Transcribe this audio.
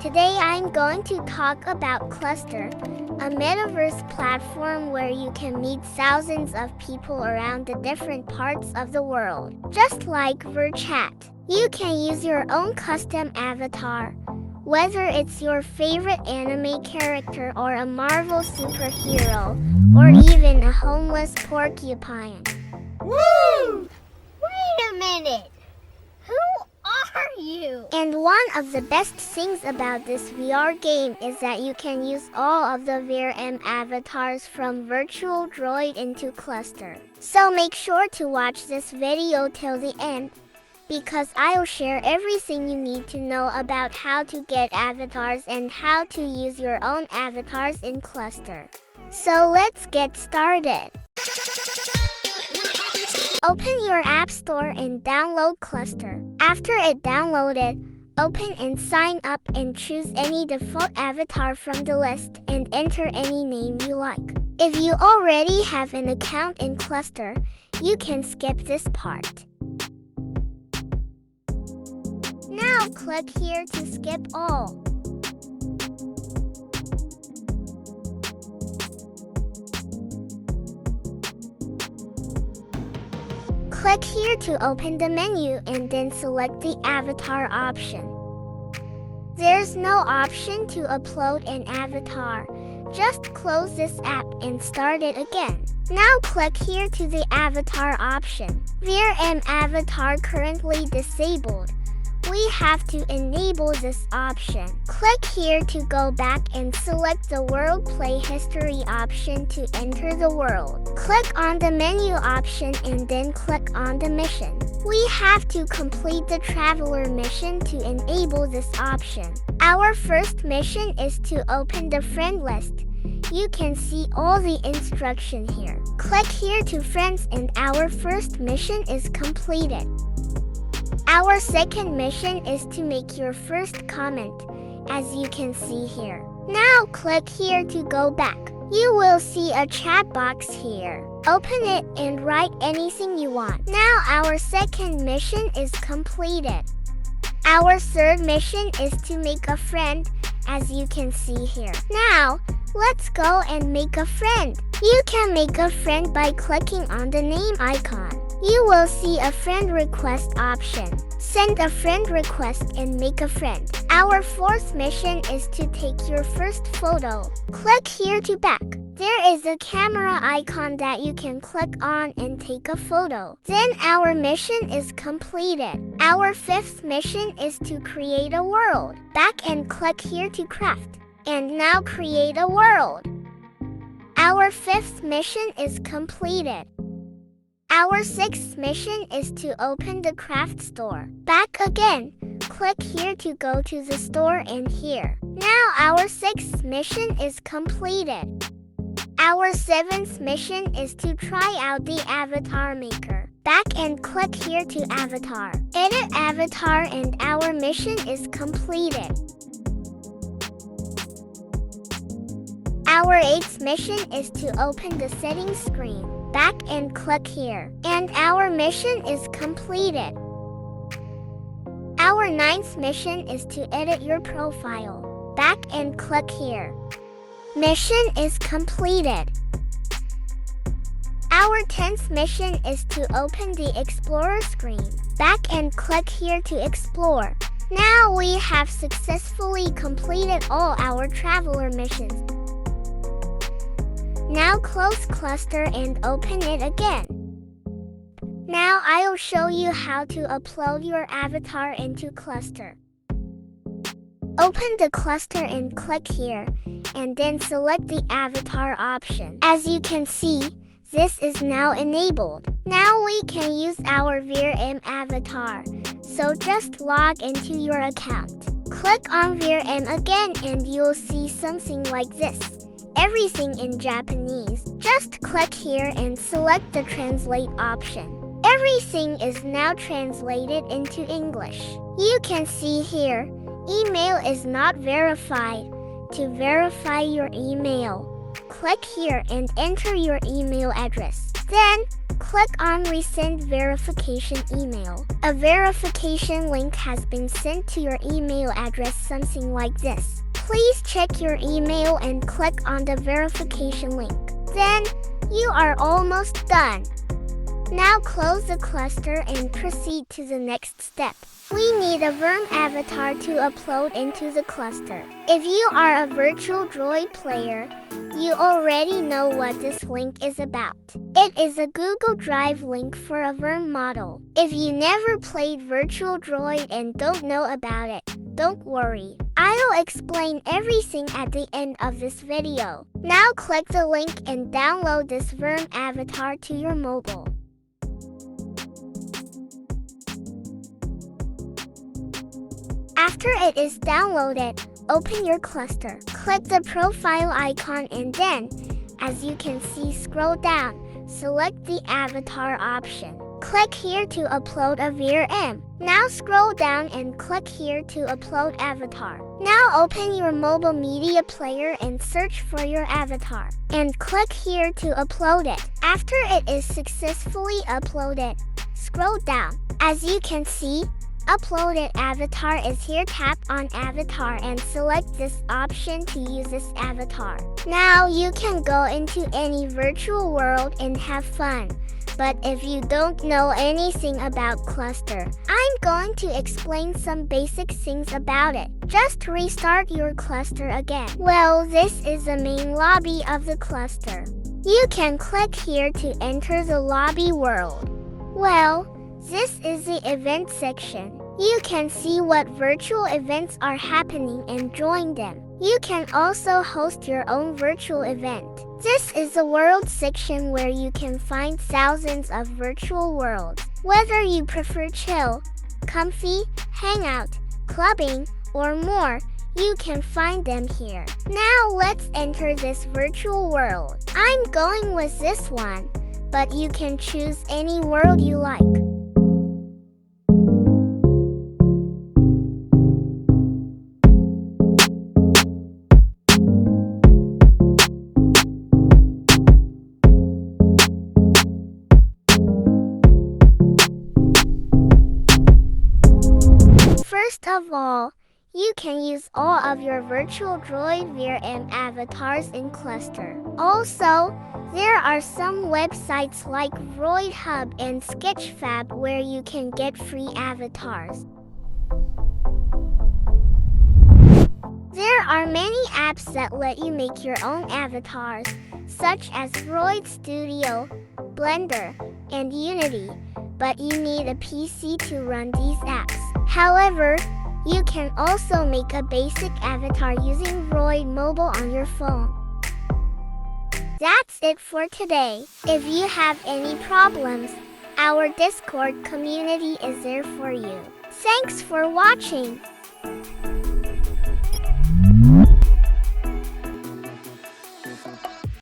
Today I'm going to talk about Cluster, a metaverse platform where you can meet thousands of people around the different parts of the world. Just like VRChat, you can use your own custom avatar, whether it's your favorite anime character or a Marvel superhero, or even a homeless porcupine. Woo! Wait a minute! Who are you? And one of the best things about this VR game is that you can use all of the VRM avatars from Virtual Droid into Cluster. So make sure to watch this video till the end, because I'll share everything you need to know about how to get avatars and how to use your own avatars in Cluster. So let's get started. Open your App Store and download Cluster. After it downloaded, open and sign up and choose any default avatar from the list and enter any name you like. If you already have an account in Cluster, you can skip this part. Now click here to skip all. Click here to open the menu and then select the avatar option. There's no option to upload an avatar. Just close this app and start it again. Now click here to the avatar option. VRM avatar currently disabled. We have to enable this option. Click here to go back and select the World Play History option to enter the world. Click on the menu option and then click on the mission. We have to complete the Traveler mission to enable this option. Our first mission is to open the friend list. You can see all the instruction here. Click here to Friends and our first mission is completed. Our second mission is to make your first comment, as you can see here. Now click here to go back. You will see a chat box here. Open it and write anything you want. Now our second mission is completed. Our third mission is to make a friend, as you can see here. Now, let's go and make a friend. You can make a friend by clicking on the name icon. You will see a friend request option. Send a friend request and make a friend. Our fourth mission is to take your first photo. Click here to back. There is a camera icon that you can click on and take a photo. Then our mission is completed. Our fifth mission is to create a world. Back and click here to craft. And now create a world. Our fifth mission is completed. Our sixth mission is to open the craft store. Back again. Click here to go to the store and here. Now our sixth mission is completed. Our seventh mission is to try out the avatar maker. Back and click here to avatar. Edit avatar and our mission is completed. Our eighth mission is to open the settings screen. Back and click here. And our mission is completed. Our ninth mission is to edit your profile. Back and click here. Mission is completed. Our 10th mission is to open the Explorer screen. Back and click here to explore. Now we have successfully completed all our Traveler missions. Now close Cluster and open it again. Now I'll show you how to upload your avatar into Cluster. Open the Cluster and click here, and then select the avatar option. As you can see, this is now enabled. Now we can use our VRM avatar, so just log into your account. Click on VRM again and you'll see something like this. Everything in Japanese. Just click here and select the translate option. Everything is now translated into English. You can see here, email is not verified. To verify your email, click here and enter your email address. Then, click on Resend Verification Email. A verification link has been sent to your email address, something like this. Please check your email and click on the verification link. Then, you are almost done. Now close the cluster and proceed to the next step. We need a Verm avatar to upload into the cluster. If you are a Virtual Droid player, you already know what this link is about. It is a Google Drive link for a Verm model. If you never played Virtual Droid and don't know about it, don't worry. I'll explain everything at the end of this video. Now click the link and download this Verm avatar to your mobile. After it is downloaded, open your cluster. Click the profile icon and then, as you can see, scroll down. Select the avatar option. Click here to upload a VRM. Now scroll down and click here to upload avatar. Now open your mobile media player and search for your avatar. And click here to upload it. After it is successfully uploaded, scroll down. As you can see, uploaded avatar is here. Tap on avatar and select this option to use this avatar. Now you can go into any virtual world and have fun. But if you don't know anything about cluster, I'm going to explain some basic things about it. Just restart your cluster again. Well, this is the main lobby of the cluster. You can click here to enter the lobby world. Well, this is the event section. You can see what virtual events are happening and join them. You can also host your own virtual event. This is the world section where you can find thousands of virtual worlds. Whether you prefer chill, comfy, hangout, clubbing, or more, you can find them here. Now let's enter this virtual world. I'm going with this one, but you can choose any world you like. First of all, you can use all of your Virtual Droid VRM avatars in cluster. Also, there are some websites like Droid Hub and Sketchfab where you can get free avatars. There are many apps that let you make your own avatars, such as Droid Studio, Blender, and Unity, but you need a PC to run these apps. However, you can also make a basic avatar using Droid Mobile on your phone. That's it for today. If you have any problems, our Discord community is there for you. Thanks for watching.